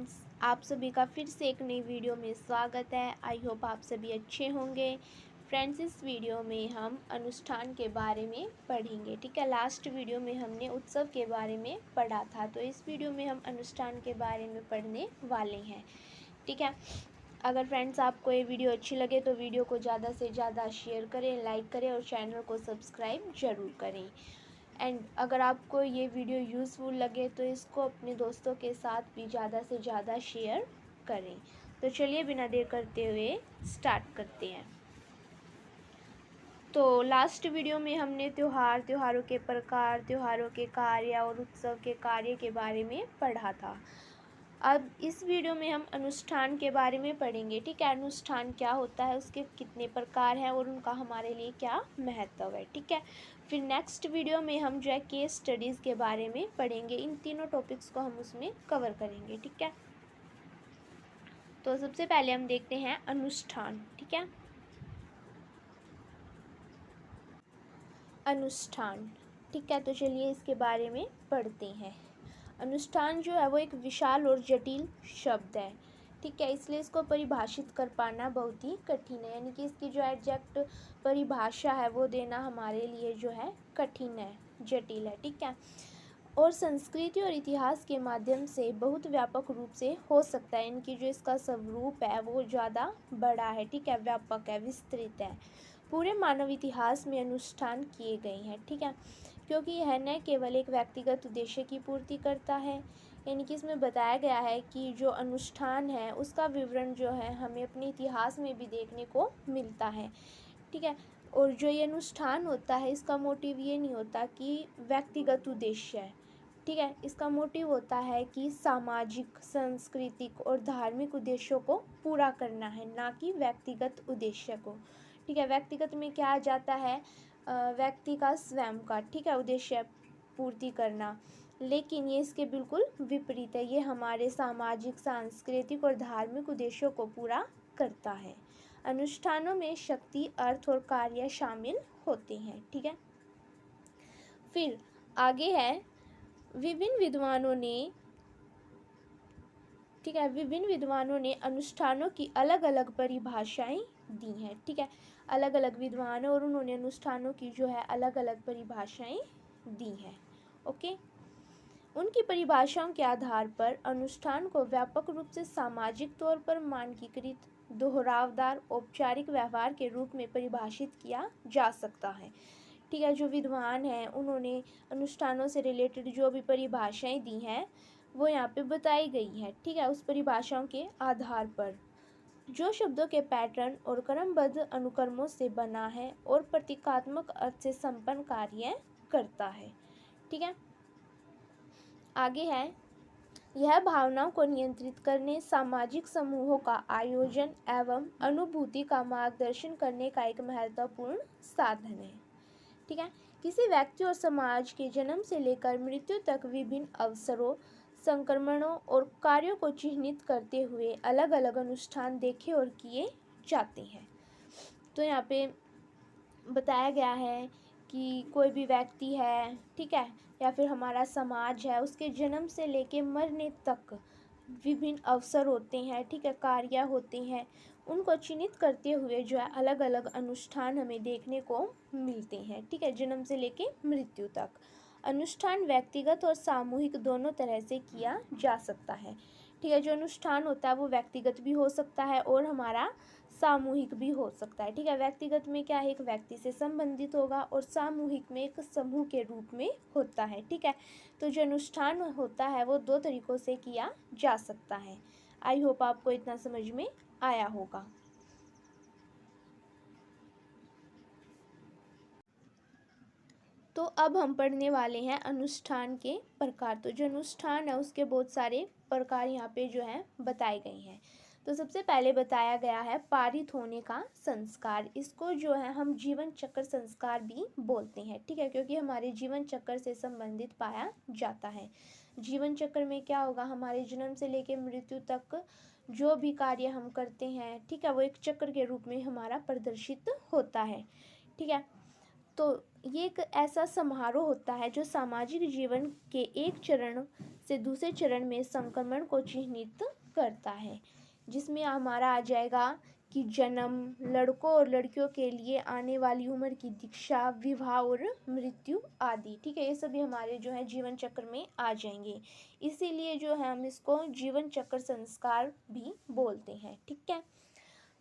Friends, आप सभी का फिर से एक नई वीडियो में स्वागत है। आई होप आप सभी अच्छे होंगे। फ्रेंड्स, इस वीडियो में हम अनुष्ठान के बारे में पढ़ेंगे। ठीक है, लास्ट वीडियो में हमने उत्सव के बारे में पढ़ा था, तो इस वीडियो में हम अनुष्ठान के बारे में पढ़ने वाले हैं। ठीक है, अगर फ्रेंड्स आपको ये वीडियो अच्छी लगे तो वीडियो को ज़्यादा से ज़्यादा शेयर करें, लाइक करें और चैनल को सब्सक्राइब ज़रूर करें। एंड अगर आपको ये वीडियो यूज़फुल लगे तो इसको अपने दोस्तों के साथ भी ज़्यादा से ज़्यादा शेयर करें। तो चलिए बिना देर करते हुए स्टार्ट करते हैं। तो लास्ट वीडियो में हमने त्योहारों के प्रकार, त्योहारों के कार्य और उत्सव के कार्य के बारे में पढ़ा था। अब इस वीडियो में हम अनुष्ठान के बारे में पढ़ेंगे। ठीक है, अनुष्ठान क्या होता है, उसके कितने प्रकार हैं और उनका हमारे लिए क्या महत्व है। ठीक है, फिर नेक्स्ट वीडियो में हम जो है केस स्टडीज़ के बारे में पढ़ेंगे। इन तीनों टॉपिक्स को हम उसमें कवर करेंगे। ठीक है, तो सबसे पहले हम देखते हैं अनुष्ठान। ठीक है, अनुष्ठान। ठीक है, तो चलिए इसके बारे में पढ़ते हैं। अनुष्ठान जो है वो एक विशाल और जटिल शब्द है। ठीक है, इसलिए इसको परिभाषित कर पाना बहुत ही कठिन है, यानी कि इसकी जो एग्जैक्ट परिभाषा है वो देना हमारे लिए जो है कठिन है, जटिल है। ठीक है, और संस्कृति और इतिहास के माध्यम से बहुत व्यापक रूप से हो सकता है। इनकी जो इसका स्वरूप है वो ज़्यादा बड़ा है। ठीक है, व्यापक है, विस्तृत है। पूरे मानव इतिहास में अनुष्ठान किए गए हैं। ठीक है, क्योंकि यह न केवल एक व्यक्तिगत उद्देश्य की पूर्ति करता है, यानी कि इसमें बताया गया है कि जो अनुष्ठान है उसका विवरण जो है हमें अपने इतिहास में भी देखने को मिलता है। ठीक है, और जो ये अनुष्ठान होता है इसका मोटिव ये नहीं होता कि व्यक्तिगत उद्देश्य है। ठीक है, इसका मोटिव होता है कि सामाजिक, सांस्कृतिक और धार्मिक उद्देश्यों को पूरा करना है, ना कि व्यक्तिगत उद्देश्य को। ठीक है, व्यक्तिगत में क्या आ जाता है, व्यक्ति का स्वयं का, ठीक है, उद्देश्य पूर्ति करना, लेकिन ये इसके बिल्कुल विपरीत है। ये हमारे सामाजिक, सांस्कृतिक और धार्मिक उद्देश्यों को पूरा करता है। अनुष्ठानों में शक्ति, अर्थ और कार्य शामिल होते हैं। ठीक है, फिर आगे है विभिन्न विद्वानों ने, ठीक है, विभिन्न विद्वानों ने अनुष्ठानों की अलग अलग परिभाषाएं दी हैं। ठीक है, अलग अलग विद्वान और उन्होंने अनुष्ठानों की जो है अलग अलग परिभाषाएं दी हैं। ओके, उनकी परिभाषाओं के आधार पर अनुष्ठान को व्यापक रूप से सामाजिक तौर पर मानकीकृत, दोहरावदार, औपचारिक व्यवहार के रूप में परिभाषित किया जा सकता है। ठीक है, जो विद्वान हैं उन्होंने अनुष्ठानों से रिलेटेड जो भी परिभाषाएं दी हैं वो यहाँ पे बताई गई है। ठीक है, उस परिभाषाओं के आधार पर जो शब्दों के पैटर्न और क्रमबद्ध अनुक्रमों से बना है और प्रतीकात्मक अर्थ से संपन्न कार्य करता है। ठीक है, आगे है यह भावनाओं को नियंत्रित करने, सामाजिक समूहों का आयोजन एवं अनुभूति का मार्गदर्शन करने का एक महत्वपूर्ण साधन है। ठीक है, किसी व्यक्ति और समाज के जन्म से लेकर मृत्यु तक विभिन्न अवसरों, संक्रमणों और कार्यों को चिह्नित करते हुए अलग अलग अनुष्ठान देखे और किए जाते हैं। तो यहाँ पे बताया गया है कि कोई भी व्यक्ति है, ठीक है, या फिर हमारा समाज है, उसके जन्म से लेके मरने तक विभिन्न अवसर होते हैं। ठीक है, कार्य होते हैं, उनको चिन्हित करते हुए जो है अलग अलग अनुष्ठान हमें देखने को मिलते हैं। ठीक है, जन्म से लेके मृत्यु तक अनुष्ठान व्यक्तिगत और सामूहिक दोनों तरह से किया जा सकता है। ठीक है, जो अनुष्ठान होता है वो व्यक्तिगत भी हो सकता है और हमारा सामूहिक भी हो सकता है। ठीक है, व्यक्तिगत में क्या है, एक व्यक्ति से संबंधित होगा और सामूहिक में एक समूह के रूप में होता है। ठीक है, तो जो अनुष्ठान होता है वो दो तरीक़ों से किया जा सकता है। आई होप आपको इतना समझ में आया होगा। तो अब हम पढ़ने वाले हैं अनुष्ठान के प्रकार। तो जो अनुष्ठान है उसके बहुत सारे प्रकार यहाँ पे जो है बताए गए हैं। तो सबसे पहले बताया गया है पारित होने का संस्कार। इसको जो है हम जीवन चक्र संस्कार भी बोलते हैं। ठीक है, क्योंकि हमारे जीवन चक्र से संबंधित पाया जाता है। जीवन चक्र में क्या होगा, हमारे जन्म से लेकर मृत्यु तक जो भी कार्य हम करते हैं, ठीक है, वो एक चक्र के रूप में हमारा प्रदर्शित होता है। ठीक है, तो ये एक ऐसा समारोह होता है जो सामाजिक जीवन के एक चरण से दूसरे चरण में संक्रमण को चिह्नित करता है, जिसमें हमारा आ जाएगा कि जन्म, लड़कों और लड़कियों के लिए आने वाली उम्र की दीक्षा, विवाह और मृत्यु आदि। ठीक है, ये सभी हमारे जो है जीवन चक्र में आ जाएंगे। इसीलिए जो है हम इसको जीवन चक्र संस्कार भी बोलते हैं। ठीक है,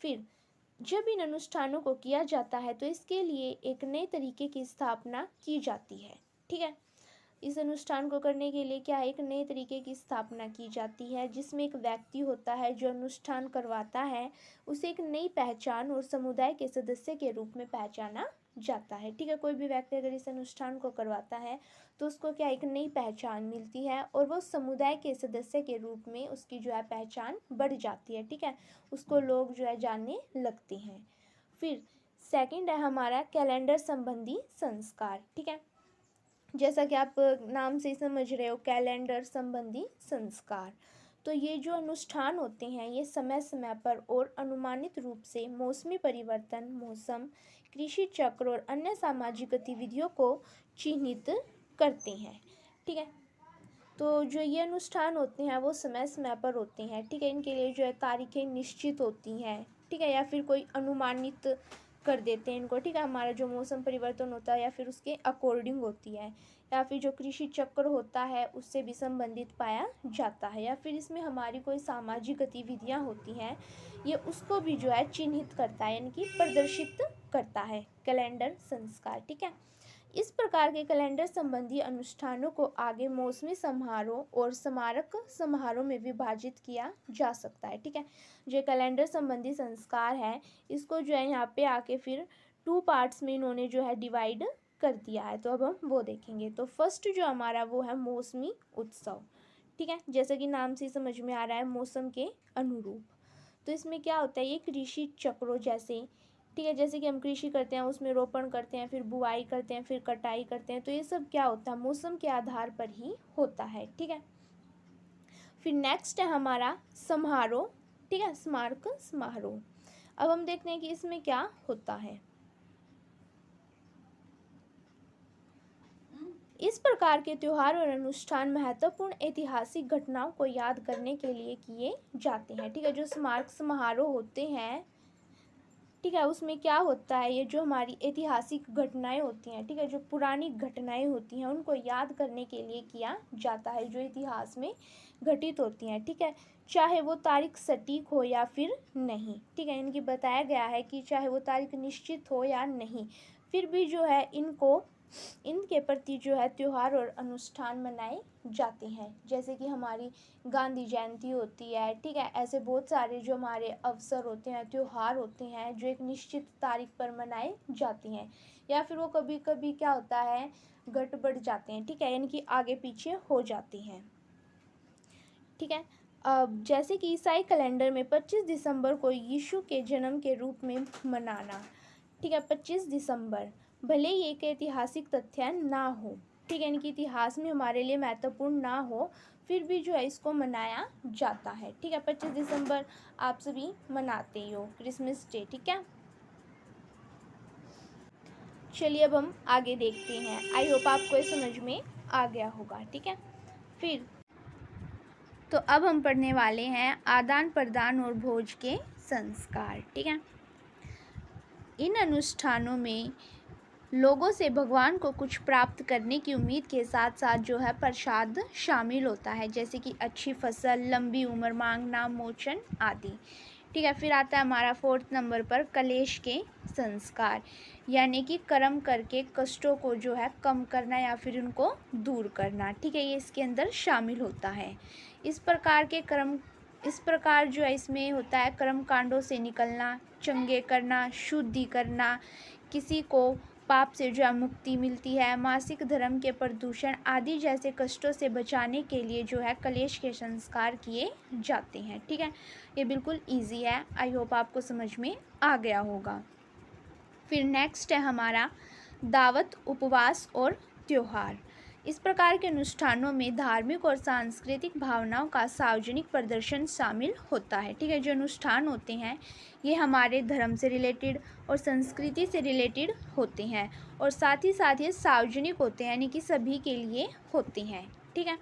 फिर जब इन अनुष्ठानों को किया जाता है तो इसके लिए एक नए तरीके की स्थापना की जाती है। ठीक है, इस अनुष्ठान को करने के लिए क्या है, एक नए तरीके की स्थापना की जाती है, जिसमें एक व्यक्ति होता है जो अनुष्ठान करवाता है, उसे एक नई पहचान और समुदाय के सदस्य के रूप में पहचाना जाता है। ठीक है, कोई भी व्यक्ति अगर इस अनुष्ठान को करवाता है तो उसको क्या एक नई पहचान मिलती है और वो समुदाय के सदस्य के रूप में उसकी जो है पहचान बढ़ जाती है। ठीक है, उसको लोग जो है जानने लगते हैं। फिर सेकंड है हमारा कैलेंडर संबंधी संस्कार। ठीक है, जैसा कि आप नाम से समझ रहे हो, कैलेंडर संबंधी संस्कार। तो ये जो अनुष्ठान होते हैं ये समय समय पर और अनुमानित रूप से मौसमी परिवर्तन, मौसम, कृषि चक्र और अन्य सामाजिक गतिविधियों को चिन्हित करते हैं। ठीक है, तो जो ये अनुष्ठान होते हैं वो समय समय पर होते हैं। ठीक है, इनके लिए जो है तारीखें निश्चित होती हैं। ठीक है, या फिर कोई अनुमानित कर देते हैं इनको। ठीक है, हमारा जो मौसम परिवर्तन होता है या फिर उसके अकॉर्डिंग होती है, या फिर जो कृषि चक्र होता है उससे भी संबंधित पाया जाता है, या फिर इसमें हमारी कोई सामाजिक गतिविधियां होती हैं ये उसको भी जो है चिन्हित करता है, यानी कि प्रदर्शित करता है कैलेंडर संस्कार। ठीक है, इस प्रकार के कैलेंडर संबंधी अनुष्ठानों को आगे मौसमी समारोह और स्मारक समारोह में विभाजित किया जा सकता है। ठीक है, जो कैलेंडर संबंधी संस्कार है इसको जो है यहाँ पे आके फिर 2 पार्ट्स में इन्होंने जो है डिवाइड कर दिया है। तो अब हम वो देखेंगे। तो फर्स्ट जो हमारा वो है मौसमी उत्सव। ठीक है, जैसे कि नाम से समझ में आ रहा है मौसम के अनुरूप। तो इसमें क्या होता है, ये कृषि चक्रों जैसे, ठीक है, जैसे कि हम कृषि करते हैं उसमें रोपण करते हैं, फिर बुआई करते हैं, फिर कटाई करते हैं, तो ये सब क्या होता है मौसम के आधार पर ही होता है। ठीक है, फिर नेक्स्ट है हमारा समारोह। ठीक है, स्मारक समारोह। अब हम देखते हैं कि इसमें क्या होता है। इस प्रकार के त्योहार और अनुष्ठान महत्वपूर्ण ऐतिहासिक घटनाओं को याद करने के लिए किए जाते हैं। ठीक है, जो स्मारक समारोह होते हैं, ठीक है, उसमें क्या होता है, ये जो हमारी ऐतिहासिक घटनाएं होती हैं, ठीक है, जो पुरानी घटनाएं होती हैं उनको याद करने के लिए किया जाता है, जो इतिहास में घटित होती हैं। ठीक है, चाहे वो तारीख सटीक हो या फिर नहीं। ठीक है, इनकी बताया गया है कि चाहे वो तारीख निश्चित हो या नहीं, फिर भी जो है इनके प्रति जो है त्योहार और अनुष्ठान मनाए जाते हैं। जैसे कि हमारी गांधी जयंती होती है। ठीक है, ऐसे बहुत सारे जो हमारे अवसर होते हैं, त्योहार होते हैं जो एक निश्चित तारीख पर मनाए जाते हैं, या फिर वो कभी कभी क्या होता है घट बढ़ जाते हैं। ठीक है, यानी कि आगे पीछे हो जाते हैं। ठीक है, अब जैसे कि ईसाई कैलेंडर में 25 दिसंबर को यीशु के जन्म के रूप में मनाना। ठीक है, 25 दिसंबर भले ही एक ऐतिहासिक तथ्य ना हो, ठीक है, इनकी इतिहास में हमारे लिए महत्वपूर्ण ना हो, फिर भी जो है इसको मनाया जाता है। ठीक है, 25 दिसंबर आप सभी मनाते ही हो, क्रिसमस डे। ठीक है, चलिए अब हम आगे देखते हैं। आई होप आपको ये समझ में आ गया होगा। ठीक है, फिर तो अब हम पढ़ने वाले हैं आदान प्रदान और भोज के संस्कार। ठीक है, इन अनुष्ठानों में लोगों से भगवान को कुछ प्राप्त करने की उम्मीद के साथ साथ जो है प्रसाद शामिल होता है, जैसे कि अच्छी फसल, लंबी उम्र मांगना, मोचन आदि। ठीक है, फिर आता है हमारा 4th नंबर पर कलेश के संस्कार, यानी कि कर्म करके कष्टों को जो है कम करना या फिर उनको दूर करना। ठीक है, ये इसके अंदर शामिल होता है। इस प्रकार जो है इसमें होता है कर्म कांडों से निकलना, चंगे करना, शुद्धि करना, किसी को पाप से जो मुक्ति मिलती है, मासिक धर्म के प्रदूषण आदि जैसे कष्टों से बचाने के लिए जो है कलेश के संस्कार किए जाते हैं। ठीक है, ये बिल्कुल इजी है, आई होप आपको समझ में आ गया होगा। फिर नेक्स्ट है हमारा दावत, उपवास और त्योहार। इस प्रकार के अनुष्ठानों में धार्मिक और सांस्कृतिक भावनाओं का सार्वजनिक प्रदर्शन शामिल होता है। ठीक है, जो अनुष्ठान होते हैं ये हमारे धर्म से रिलेटेड और संस्कृति से रिलेटेड होते हैं और साथ ही साथ ये सार्वजनिक होते हैं, यानी कि सभी के लिए होते हैं। ठीक है,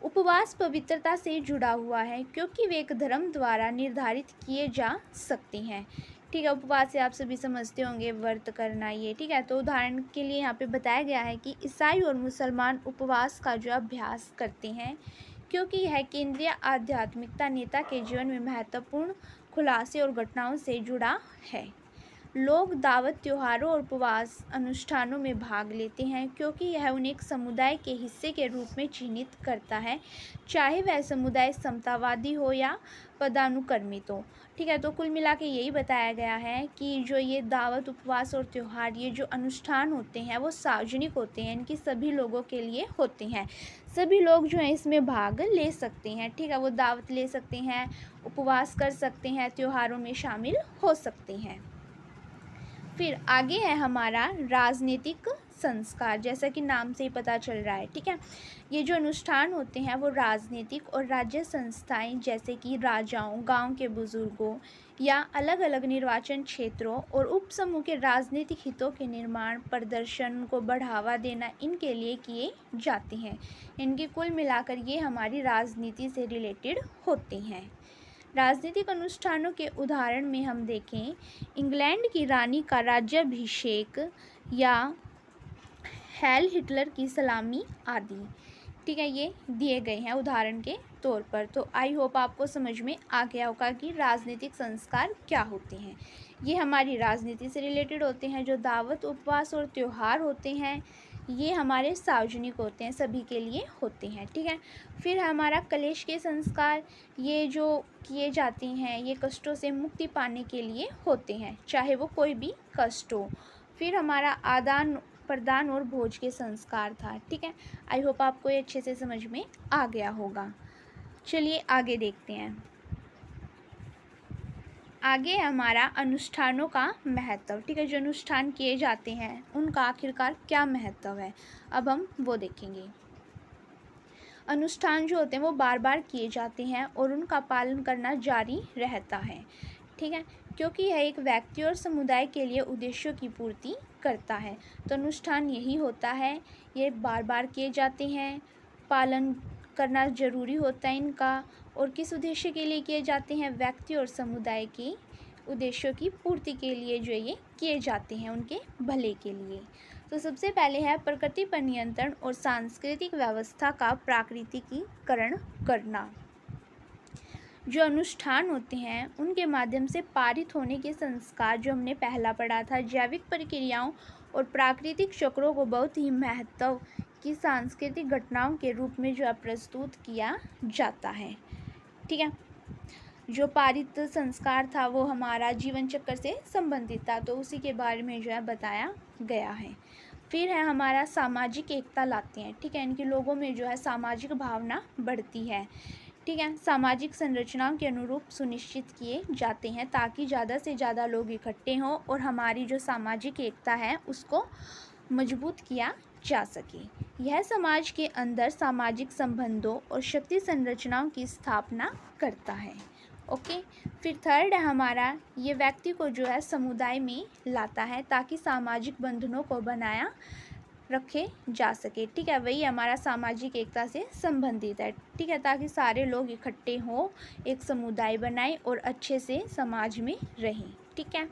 उपवास पवित्रता से जुड़ा हुआ है क्योंकि वे एक धर्म द्वारा निर्धारित किए जा सकते हैं। ठीक है, उपवास से आप सभी समझते होंगे व्रत करना ये। ठीक है, तो उदाहरण के लिए यहाँ पे बताया गया है कि ईसाई और मुसलमान उपवास का जो अभ्यास करते हैं क्योंकि यह केंद्रीय आध्यात्मिकता नेता के जीवन में महत्वपूर्ण खुलासे और घटनाओं से जुड़ा है। लोग दावत, त्योहारों और उपवास अनुष्ठानों में भाग लेते हैं क्योंकि यह उन्हें एक समुदाय के हिस्से के रूप में चिन्हित करता है, चाहे वह समुदाय समतावादी हो या पदानुक्रमित हो। ठीक है, तो कुल मिला के यही बताया गया है कि जो ये दावत, उपवास और त्यौहार, ये जो अनुष्ठान होते हैं वो सार्वजनिक होते हैं, इनकी सभी लोगों के लिए होते हैं। सभी लोग जो हैं इसमें भाग ले सकते हैं। ठीक है, वो दावत ले सकते हैं, उपवास कर सकते हैं, त्योहारों में शामिल हो सकते हैं। फिर आगे है हमारा राजनीतिक संस्कार, जैसा कि नाम से ही पता चल रहा है। ठीक है, ये जो अनुष्ठान होते हैं वो राजनीतिक और राज्य संस्थाएं जैसे कि राजाओं, गांव के बुजुर्गों या अलग अलग निर्वाचन क्षेत्रों और उपसमूह के राजनीतिक हितों के निर्माण, प्रदर्शन को बढ़ावा देना, इनके लिए किए जाते हैं। इनके कुल मिलाकर ये हमारी राजनीति से रिलेटेड होते हैं। राजनीतिक अनुष्ठानों के उदाहरण में हम देखें इंग्लैंड की रानी का राज्याभिषेक या हेल हिटलर की सलामी आदि। ठीक है, ये दिए गए हैं उदाहरण के तौर पर। तो आई होप आपको समझ में आ गया होगा कि राजनीतिक संस्कार क्या होते हैं। ये हमारी राजनीति से रिलेटेड होते हैं। जो दावत, उपवास और त्यौहार होते हैं ये हमारे सार्वजनिक होते हैं, सभी के लिए होते हैं। ठीक है, फिर हमारा क्लेश के संस्कार, ये जो किए जाते हैं ये कष्टों से मुक्ति पाने के लिए होते हैं, चाहे वो कोई भी कष्ट हो। फिर हमारा आदान प्रदान और भोज के संस्कार था। ठीक है, आई होप आपको ये अच्छे से समझ में आ गया होगा। चलिए आगे देखते हैं। आगे हमारा अनुष्ठानों का महत्व। ठीक है, जो अनुष्ठान किए जाते हैं उनका आखिरकार क्या महत्व है, अब हम वो देखेंगे। अनुष्ठान जो होते हैं वो बार बार किए जाते हैं और उनका पालन करना जारी रहता है। ठीक है, क्योंकि यह एक व्यक्ति और समुदाय के लिए उद्देश्यों की पूर्ति करता है। तो अनुष्ठान यही होता है, ये बार बार किए जाते हैं, पालन करना जरूरी होता है इनका, और किस उद्देश्य के लिए किए जाते हैं, व्यक्ति और समुदाय के उद्देश्यों की पूर्ति के लिए जो ये किए जाते हैं, उनके भले के लिए। तो सबसे पहले है प्रकृति पर नियंत्रण और सांस्कृतिक व्यवस्था का प्राकृतिकीकरण करना। जो अनुष्ठान होते हैं उनके माध्यम से पारित होने के संस्कार, जो हमने पहला पढ़ा था, जैविक प्रक्रियाओं और प्राकृतिक चक्रों को बहुत ही महत्व की सांस्कृतिक घटनाओं के रूप में जो है प्रस्तुत किया जाता है। ठीक है, जो पारित संस्कार था वो हमारा जीवन चक्र से संबंधित था, तो उसी के बारे में जो है बताया गया है। फिर है हमारा सामाजिक एकता लाते हैं। ठीक है, इनके लोगों में जो है सामाजिक भावना बढ़ती है। ठीक है, सामाजिक संरचनाओं के अनुरूप सुनिश्चित किए जाते हैं ताकि ज़्यादा से ज़्यादा लोग इकट्ठे हों और हमारी जो सामाजिक एकता है उसको मजबूत किया जा सके। यह समाज के अंदर सामाजिक संबंधों और शक्ति संरचनाओं की स्थापना करता है। ओके, फिर थर्ड है हमारा, ये व्यक्ति को जो है समुदाय में लाता है ताकि सामाजिक बंधनों को बनाया रखे जा सके। ठीक है, वही हमारा सामाजिक एकता से संबंधित है। ठीक है, ताकि सारे लोग इकट्ठे हों, एक समुदाय बनाएं और अच्छे से समाज में रहें। ठीक है,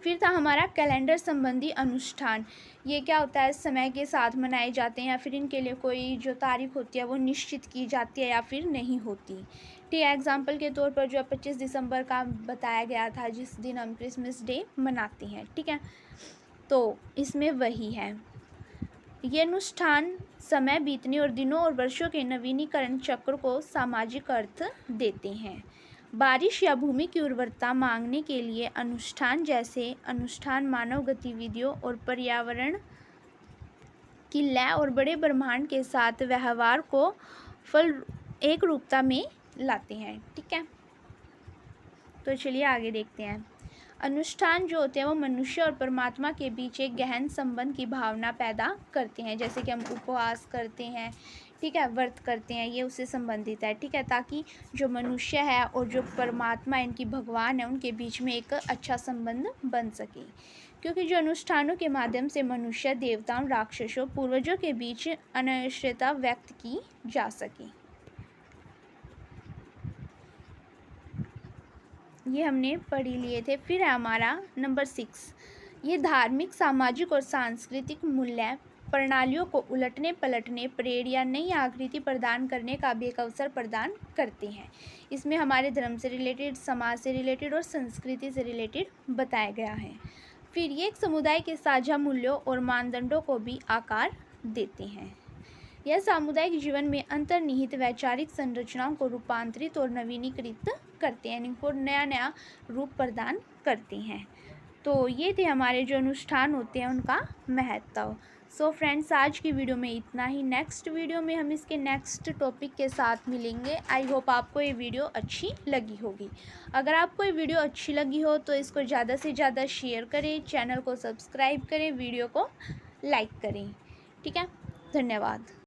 फिर था हमारा कैलेंडर संबंधी अनुष्ठान। ये क्या होता है, समय के साथ मनाए जाते हैं या फिर इनके लिए कोई जो तारीख होती है वो निश्चित की जाती है या फिर नहीं होती। ठीक है, एग्जाम्पल के तौर पर जो 25 दिसंबर का बताया गया था जिस दिन हम क्रिसमस डे मनाते हैं। ठीक है, तो इसमें वही है, ये अनुष्ठान समय बीतने और दिनों और वर्षों के नवीनीकरण चक्र को सामाजिक अर्थ देते हैं। बारिश या भूमि की उर्वरता मांगने के लिए अनुष्ठान जैसे अनुष्ठान मानव गतिविधियों और पर्यावरण की लय और बड़े ब्रह्मांड के साथ व्यवहार को फल एक रूपता में लाते हैं। ठीक है, तो चलिए आगे देखते हैं। अनुष्ठान जो होते हैं वो मनुष्य और परमात्मा के बीच एक गहन संबंध की भावना पैदा करते हैं। जैसे कि हम उपवास करते हैं, ठीक है, व्रत करते हैं, ये उससे संबंधित है, ठीक है, ताकि जो मनुष्य है और जो परमात्मा इनकी भगवान है उनके बीच में एक अच्छा संबंध बन सके। क्योंकि जो अनुष्ठानों के माध्यम से मनुष्य, देवताओं, राक्षसों, पूर्वजों के बीच अनश्वरता व्यक्त की जा सके। ये हमने पढ़ी लिए थे। फिर है हमारा नंबर 6, ये धार्मिक, सामाजिक और सांस्कृतिक मूल्य प्रणालियों को उलटने पलटने, प्रेरणा या नई आकृति प्रदान करने का भी एक अवसर प्रदान करते हैं। इसमें हमारे धर्म से रिलेटेड, समाज से रिलेटेड और संस्कृति से रिलेटेड बताया गया है। फिर ये एक समुदाय के साझा मूल्यों और मानदंडों को भी आकार देते हैं। यह सामुदायिक जीवन में अंतर्निहित वैचारिक संरचनाओं को रूपांतरित और नवीनीकृत करते हैं, इनको नया नया रूप प्रदान करते हैं। तो ये थे हमारे जो अनुष्ठान होते हैं उनका महत्व। सो फ्रेंड्स, आज की वीडियो में इतना ही। नेक्स्ट वीडियो में हम इसके नेक्स्ट टॉपिक के साथ मिलेंगे। आई होप आपको ये वीडियो अच्छी लगी होगी। अगर आपको ये वीडियो अच्छी लगी हो तो इसको ज़्यादा से ज़्यादा शेयर करें, चैनल को सब्सक्राइब करें, वीडियो को लाइक करें, ठीक है। धन्यवाद।